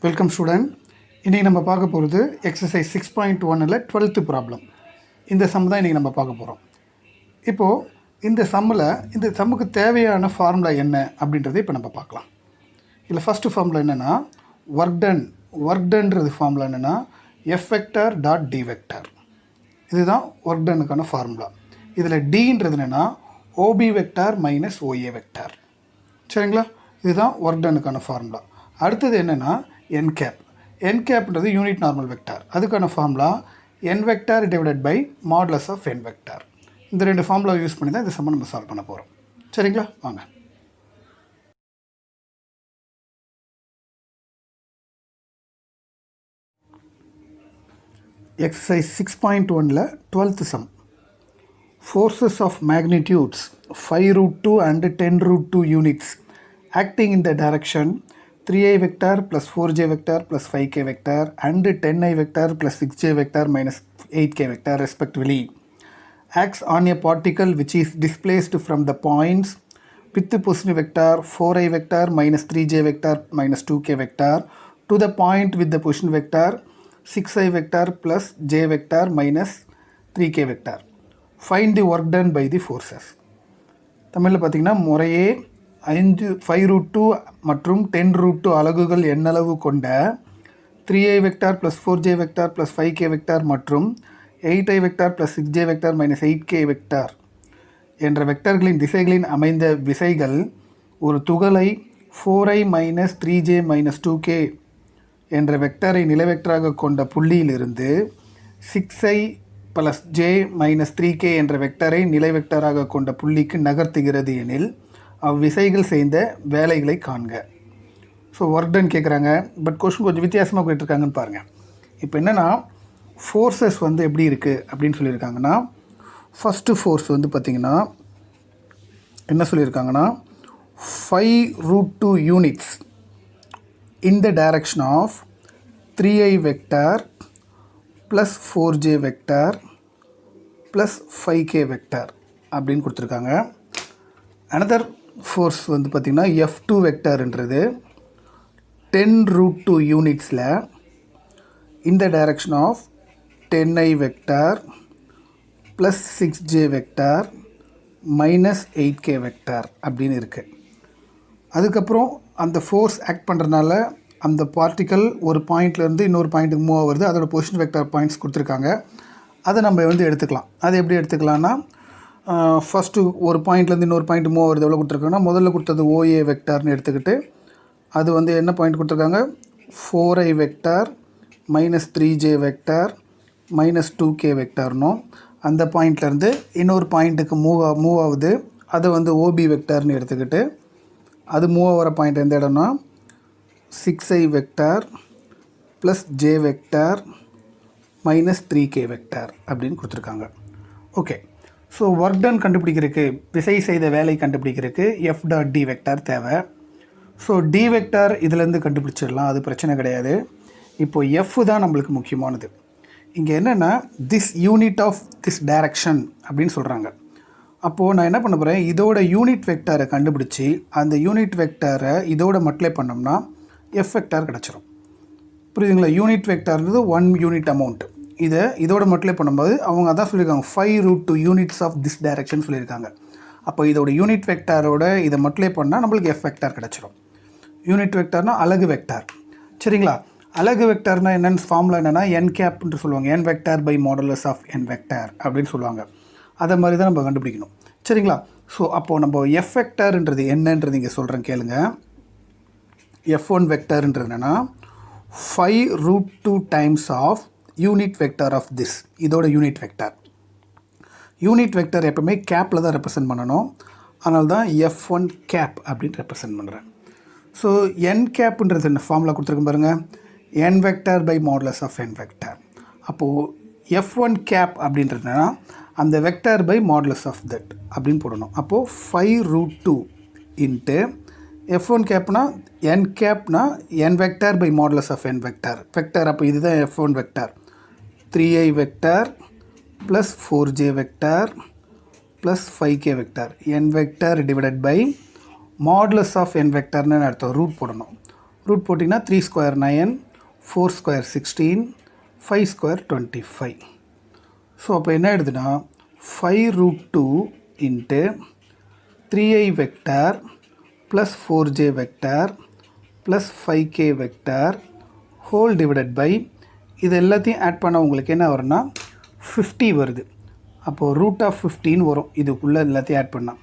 Welcome student. இன்றைக்கி நம்ம பார்க்க போகிறது எக்ஸசைஸ் 6.1 12th ப்ராப்ளம். இந்த சம் தான் இன்றைக்கி நம்ம பார்க்க போகிறோம். இப்போது இந்த சம்முக்கு தேவையான ஃபார்முலா என்ன அப்படின்றத இப்போ நம்ம பார்க்கலாம். இதில் ஃபஸ்ட்டு ஃபார்முலா என்னென்னா ஒர்க் டன்றது ஃபார்முலா என்னென்னா F vector dot D vector. இதுதான் ஒர்க் டன்னுக்கான ஃபார்முலா. இதில் டின்றது என்னென்னா OB vector minus OA vector. சரிங்களா? இதுதான் ஒர்க் டன்னுக்கான ஃபார்முலா. அடுத்தது என்னென்னா என்கேப்ன்றது யூனிட் நார்மல் வெக்டார். அதுக்கான formula n vector divided by modulus of n vector. இந்த ரெண்டு ஃபார்முலா யூஸ் பண்ணி தான் இந்த சம்ம நம்ம சால்வ் பண்ண போகிறோம். சரிங்களா? வாங்க. Exercise 6.1 12th sum. Forces of magnitudes 5√2 and 10√2 units acting in the direction 3i vector plus 4j vector plus 5k vector and 10i vector plus 6j vector minus 8k vector respectively acts on a particle which is displaced from the points with the position vector 4i vector minus 3j vector minus 2k vector to the point with the position vector 6i vector plus j vector minus 3k vector. Find the work done by the forces. தமிழில் பார்த்திங்கன்னா முறையே 5√2 மற்றும் 10√2 அலகுகள் எண்ணளவு கொண்ட 3i vector plus 4j vector plus 5k vector மற்றும் 8i vector plus 6j vector minus 8k vector என்ற வெக்டார்களின் திசைகளின் அமைந்த விசைகள் ஒரு துகளை 4i minus 3j minus 2k என்ற வெக்டாரை நிலைவெக்டராக கொண்ட புள்ளியிலிருந்து 6i plus j minus 3k என்ற வெக்டாரை நிலைவெக்டராக கொண்ட புள்ளிக்கு நகர்த்துகிறது எனில் அவ்விசைகள் செய்த வேலைகளை காண்க. ஸோ ஒர்க் டன் கேட்குறாங்க. பட் கொஸ்டின் கொஞ்சம் வித்தியாசமாக போயிட்டுருக்காங்கன்னு பாருங்கள். இப்போ என்னென்னா ஃபோர்ஸஸ் எப்படி இருக்குது அப்படின்னு சொல்லியிருக்காங்கன்னா, ஃபஸ்ட்டு ஃபோர்ஸ் பார்த்திங்கன்னா என்ன சொல்லியிருக்காங்கன்னா 5√2 units in the direction of 3i vector plus 4j vector plus 5k vector அப்படின்னு கொடுத்துருக்காங்க. அனதர் ஃபோர்ஸ் பார்த்திங்கன்னா F2 வெக்டார்ன்றது 10√2 யூனிட்ஸில் இந்த direction of 10i vector plus 6j vector minus 8k vector அப்படின்னு இருக்குது. அதுக்கப்புறம் அந்த ஃபோர்ஸ் ஆக்ட் பண்ணுறதுனால அந்த பார்ட்டிக்கல் ஒரு பாயிண்ட்லேருந்து இன்னொரு பாயிண்ட்டுக்கு மூவ் ஆகுது. அதோட பொசிஷன் வெக்டார் பாயிண்ட்ஸ் கொடுத்துருக்காங்க. அதை நம்ம எடுத்துக்கலாம். அது எப்படி எடுத்துக்கலாம்னா, ஃபஸ்ட்டு ஒரு பாயிண்ட்லேருந்து இன்னொரு பாயிண்ட் மூவ் ஆகுது. எவ்வளோ கொடுத்துருக்காங்கன்னா, முதல்ல கொடுத்தது ஓஏ வெக்டார்னு எடுத்துக்கிட்டு அது என்ன பாயிண்ட் கொடுத்துருக்காங்க 4i vector minus 3j vector minus 2k வெக்டார்னும் அந்த பாயிண்ட்லேருந்து இன்னொரு பாயிண்ட்டுக்கு மூவ் ஆகுது. அதை ஓபி வெக்டார்னு எடுத்துக்கிட்டு அது மூவ் ஆகிற பாயிண்ட் எந்த இடம்னா 6i vector plus j vector minus 3k vector அப்படின்னு கொடுத்துருக்காங்க. ஓகே. ஸோ ஒர்க் டன் கண்டுபிடிக்கிறதுக்கு, விசை செய்த வேலை கண்டுபிடிக்கிறதுக்கு எஃப் டாட் டி வெக்டார் தேவை. ஸோ டி வெக்டார் இதிலேருந்து கண்டுபிடிச்சிடலாம், அது பிரச்சனை கிடையாது. இப்போது எஃப் தான் நம்மளுக்கு முக்கியமானது. இங்கே என்னென்னா this unit of this direction அப்படின்னு சொல்கிறாங்க. அப்போது நான் என்ன பண்ண போகிறேன், இதோட யூனிட் வெக்டாரை கண்டுபிடிச்சி அந்த யூனிட் வெக்டாரை இதோட மல்டிப்ளை பண்ணோம்னா எஃப் வெக்டார் கிடச்சிரும். புரியுதுங்களா? யூனிட் வெக்டார்ன்றது 1 யூனிட் அமௌண்ட். இதோட மல்டிப்ளை பண்ணும்போது அவங்க அதான் சொல்லியிருக்காங்க 5√2 யூனிட்ஸ் ஆஃப் திஸ் டைரக்ஷன் சொல்லியிருக்காங்க. அப்போ இதோட யூனிட் வெக்டாரோட இதை மல்டிப்ளை பண்ணால் நம்மளுக்கு எஃப் வெக்டார் கிடச்சிரும். யூனிட் வெக்டார்னால் அலகு வெக்டார். சரிங்களா? அலகு வெக்டார்னால் என்னென்னு ஃபார்முலா என்னென்னா என் கேப்னு சொல்லுவாங்க. N vector by modulus of n vector அப்படின்னு சொல்லுவாங்க. அதை மாதிரி தான் நம்ம கண்டுபிடிக்கணும். சரிங்களா? ஸோ அப்போது நம்ம எஃப் வெக்டார்ன்றது என்னன்றது இங்கே சொல்கிறேன் கேளுங்க. F1 வெக்டார்ன்றது என்னென்னா 5√2 times of unit vector of this. இதோட யூனிட் வெக்டார். யூனிட் வெக்டார் எப்பவுமே கேப்பில் தான் ரெப்ரசன்ட் பண்ணணும். அதனால தான் F1 கேப் அப்படின்னு ரெப்ரசன்ட் பண்ணுறேன். ஸோ என் கேப்புன்றது என்ன ஃபார்முலா கொடுத்துருக்கேன் பாருங்கள். N vector by modulus of n vector. அப்போது F1 கேப் அப்படின்றதுனா அந்த vector by modulus of that அப்படின்னு போடணும். அப்போது 5√2 இன்ட்டு F1 கேப்னா என் கேப்னா n vector by modulus of n vector. Vector அப்போ இதுதான் F1 vector. 3i vector plus 4j vector plus 5k vector. N vector divided by modulus of n வெக்டார்னு அர்த்தம். Root போடணும். ரூட் போட்டிங்கன்னா 3 ஸ்கொயர் 9, 4 ஸ்கொயர் 16, 5 ஸ்கொயர் 25. ஸோ அப்போ என்ன ஆகிடுதுன்னா 5√2 into 3i vector plus 4j vector plus 5k vector whole divided by இது எல்லாத்தையும் add பண்ண உங்களுக்கு என்ன வரும்னா 50 வருது. அப்போது ரூட் ஆஃப் 15 வரும் இதுக்குள்ளே எல்லாத்தையும் ஆட் பண்ணால்.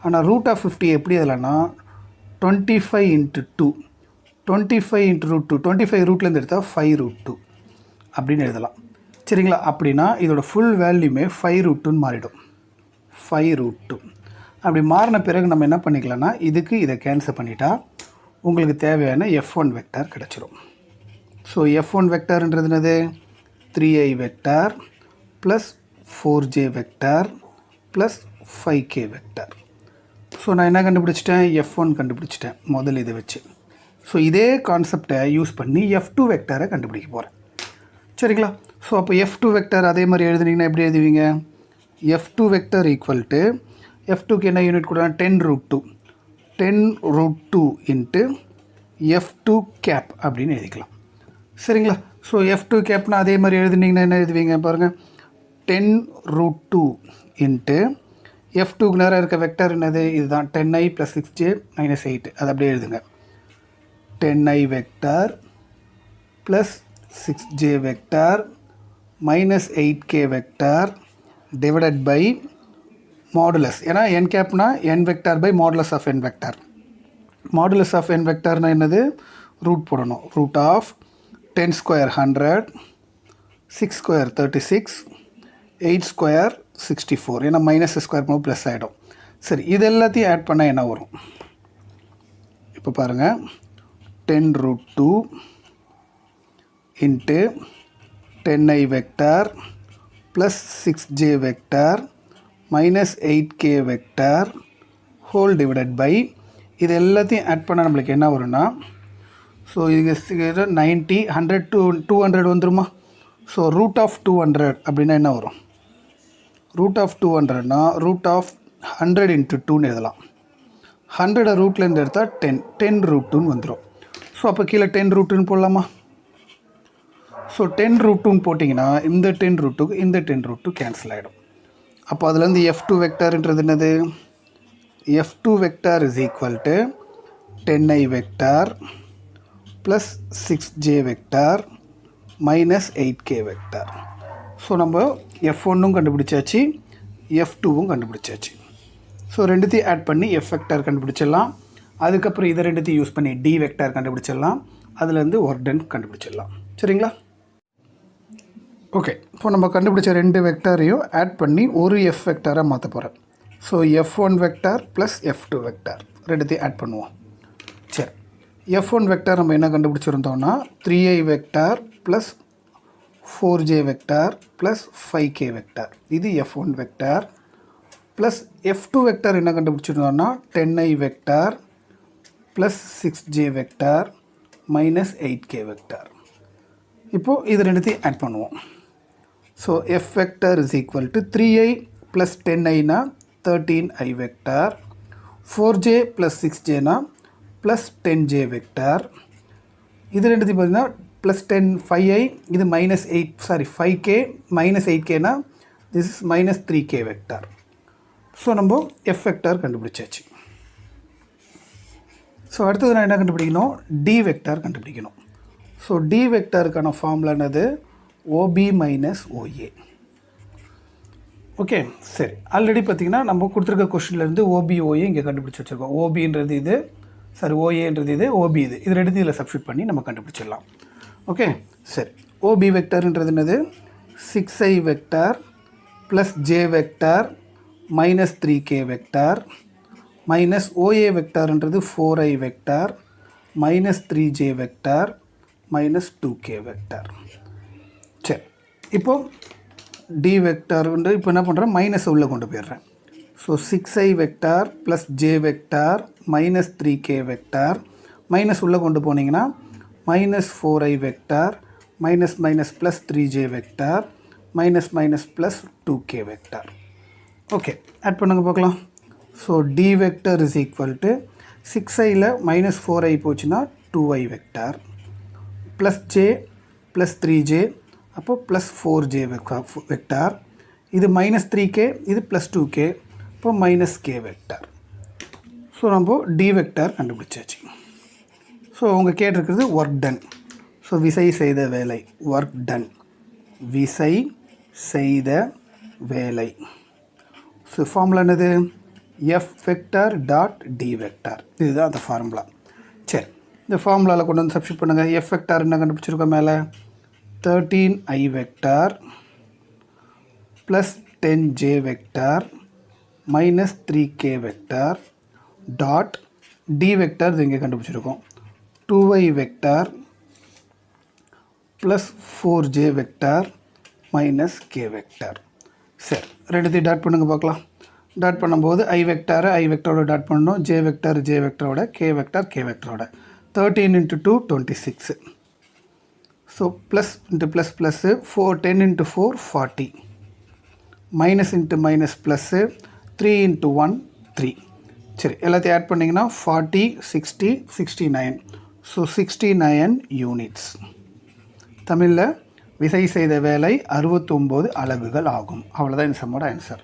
ஆனால் ரூட் ஆஃப் 50 எப்படி எழுதலாம்னா 25 இன்ட்டு 2, 25 இன்ட்டு ரூட் 2, 25 ரூட்லேருந்து எடுத்தால் 5√2 அப்படின்னு எழுதலாம். சரிங்களா? அப்படின்னா இதோட ஃபுல் வேல்யூமே 5√2ன்னு மாறிடும். 5√2 அப்படி மாறின பிறகு நம்ம என்ன பண்ணிக்கலாம்னா இதுக்கு இதை கேன்சல் பண்ணிட்டா உங்களுக்கு தேவையான F1 வெக்டார் கிடச்சிரும். ஸோ F1 வெக்டார்ன்றது என்னது 3i vector plus 4j vector plus 5k vector. So நான் என்ன கண்டுபிடிச்சிட்டேன்? F1 கண்டுபிடிச்சிட்டேன் முதல் இதை வச்சு. ஸோ இதே கான்செப்டை யூஸ் பண்ணி F2 வெக்டாரை கண்டுபிடிக்க போகிறேன். சரிங்களா? ஸோ அப்போ F2 வெக்டார் அதே மாதிரி எழுதுனீங்கன்னா எப்படி எழுதுவீங்க? F2 வெக்டார் ஈக்குவல் டு F2க்கு என்ன யூனிட் கூட 10√2, 10√2 இன்ட்டு F2 கேப் அப்படின்னு எழுதிக்கலாம். சரிங்களா? ஸோ F2 கேப்னா அதே மாதிரி எழுதுனீங்கன்னா என்ன எழுதுவீங்க பாருங்கள், 10√2 இன்ட்டு F2க்கு நேராக இருக்க வெக்டார் என்னது? இதுதான் 10i + 6j - 8. அது அப்படியே எழுதுங்க. 10i vector plus 6j vector minus 8k vector divided by modulus. ஏன்னா n கேப்னா n vector by modulus of n vector. Modulus of n வெக்டார்னா என்னது? ரூட் போடணும். Root of 10 square 100, 6 square 36, 8 square 64. ஏன்னா மைனஸ் ஸ்கொயர் பண்ணும் ப்ளஸ் ஆகிடும். சரி, இது எல்லாத்தையும் ஆட் பண்ணால் என்ன வரும்? இப்போ பாருங்கள், 10√2 into 10i vector plus 6j vector minus 8k vector whole divided by இது எல்லாத்தையும் ஆட் பண்ணால் நம்மளுக்கு என்ன வரும்னா, ஸோ இது 90, 100 to 200 வந்துருமா? ஸோ ரூட் ஆஃப் 200 அப்படின்னா என்ன வரும்? ரூட் ஆஃப் 200னா ரூட் ஆஃப் 100 இன்ட்டு 2ன்னு எழுதலாம். 100 ரூட்லேருந்து எடுத்தால் 10√2ன்னு வந்துடும். ஸோ அப்போ கீழே 10√2ன்னு போடலாமா? ஸோ 10√2ன்னு போட்டிங்கன்னா இந்த 10√2க்கு இந்த 10√2 கேன்சல் ஆகிடும். அப்போ அதுலேருந்து F2 வெக்டார்ன்றது என்னது? F2 vector is equal to 10i vector plus 6j vector minus 8k vector. So நம்ம F1ம் கண்டுபிடிச்சாச்சு, F2வும் கண்டுபிடிச்சாச்சு. ஸோ ரெண்டுத்தையும் ஆட் பண்ணி F வெக்டார் கண்டுபிடிச்சிடலாம். அதுக்கப்புறம் இதை ரெண்டுத்தையும் யூஸ் பண்ணி D வெக்டார் கண்டுபிடிச்சிடலாம். அதுலேருந்து ஒர்க் டன் கண்டுபிடிச்சிடலாம். சரிங்களா? ஓகே, இப்போ நம்ம கண்டுபிடிச்ச ரெண்டு வெக்டாரையும் ஆட் பண்ணி ஒரு F வெக்டாராக மாற்ற போகிறேன். So F1 vector plus F2 vector ரெண்டுத்தையும் ஆட் பண்ணுவோம். சரி, F1 வெக்டார் நம்ம என்ன கண்டுபிடிச்சிருந்தோம்னா 3i vector plus 4j vector plus 5k vector. இது F1 vector. Plus F2 vector என்ன கண்டுபிடிச்சிருந்தோம்னா 10i vector plus 6j vector minus 8k vector. இப்போது இது ரெண்டுத்தையும் ஆட் பண்ணுவோம். So F vector is equal to 3i plus 10iனா 13i வெக்டார், 4j ப்ளஸ் 6jனா plus 10j vector. இது ரெண்டுத்தையும் பார்த்தீங்கன்னா ப்ளஸ் 5i, இது மைனஸ் 5k மைனஸ் 8kனா this is minus 3k vector. So நம்ம F வெக்டார் கண்டுபிடிச்சாச்சு. ஸோ அடுத்தது நான் என்ன கண்டுபிடிக்கணும்? D வெக்டார் கண்டுபிடிக்கணும். ஸோ D வெக்டாருக்கான ஃபார்முலா என்னது? OB minus OA. ஓகே, சரி. ஆல்ரெடி பார்த்திங்கன்னா நம்ம கொடுத்துருக்க கொஷின்லேருந்து OB OA இங்கே கண்டுபிடிச்சி வச்சுருக்கோம். OBன்றது இது, OAன்றது இது, OB இது. இது ரெண்டு இதில் சப்ஸ்டியூட் பண்ணி நம்ம கண்டுபிடிச்சிடலாம். ஓகே, சரி. OB வெக்டார்ன்றது என்னது? 6i vector plus j vector minus 3k vector minus OA வெக்டார்ன்றது 4i vector minus 3j vector minus 2k vector. சரி, இப்போது D வெக்டார் வந்து இப்போ என்ன பண்ணுறேன்? மைனஸ் உள்ளே கொண்டு போயிடுறேன். So 6i vector plus j vector minus 3k vector minus உள்ளே கொண்டு போனீங்கன்னா minus 4i vector minus minus plus 3j vector minus minus plus 2k vector. Okay, add பண்ணுங்க பார்க்கலாம். So D vector is equal to 6iயில் minus 4i போச்சுன்னா 2i vector plus J plus 3j அப்போ plus 4j vector. இது minus 3k, இது plus 2k, இப்போ minus k vector. So நம்ம D vector கண்டுபிடிச்சாச்சு. ஸோ அவங்க கேட்டிருக்கிறது ஒர்க் டன். ஸோ விசை செய்த வேலை, ஒர்க் டன், விசை செய்த வேலை. ஸோ ஃபார்முலா என்னது? F vector dot D vector. இதுதான் அந்த ஃபார்முலா. சரி, இந்த ஃபார்முலாவில் கொண்டு வந்து சப்ஸ்டிட் பண்ணுங்கள். எஃப் வெக்டார் என்ன கண்டுபிடிச்சிருக்கோம் மேலே? 13i vector plus 10j vector minus 3k vector dot D vector இது இங்கே கண்டுபிடிச்சிருக்கோம். 2i vector plus 4j vector minus k vector. சரி, ரெண்டுத்தையும் டாட் பண்ணுங்கள் பார்க்கலாம். டாட் பண்ணும்போது ஐ வெக்டாரை ஐ வெக்டரோட டாட் பண்ணணும், ஜே வெக்டார் ஜே வெக்டரோட, கே வெக்டார் கே வெக்டரோட. 13 × 2 26. So plus into plus plus 10 × 4 40. Minus into minus plus 3 × 1 3. சரி, எல்லாத்தையும் ஆட் பண்ணிங்கன்னா 40 60 69. So 69 units. தமிழில் விசை செய்த வேலை 69 அலகுகள் ஆகும். அவ்வளோதான் இந்த சம்மோட ஆன்சர்.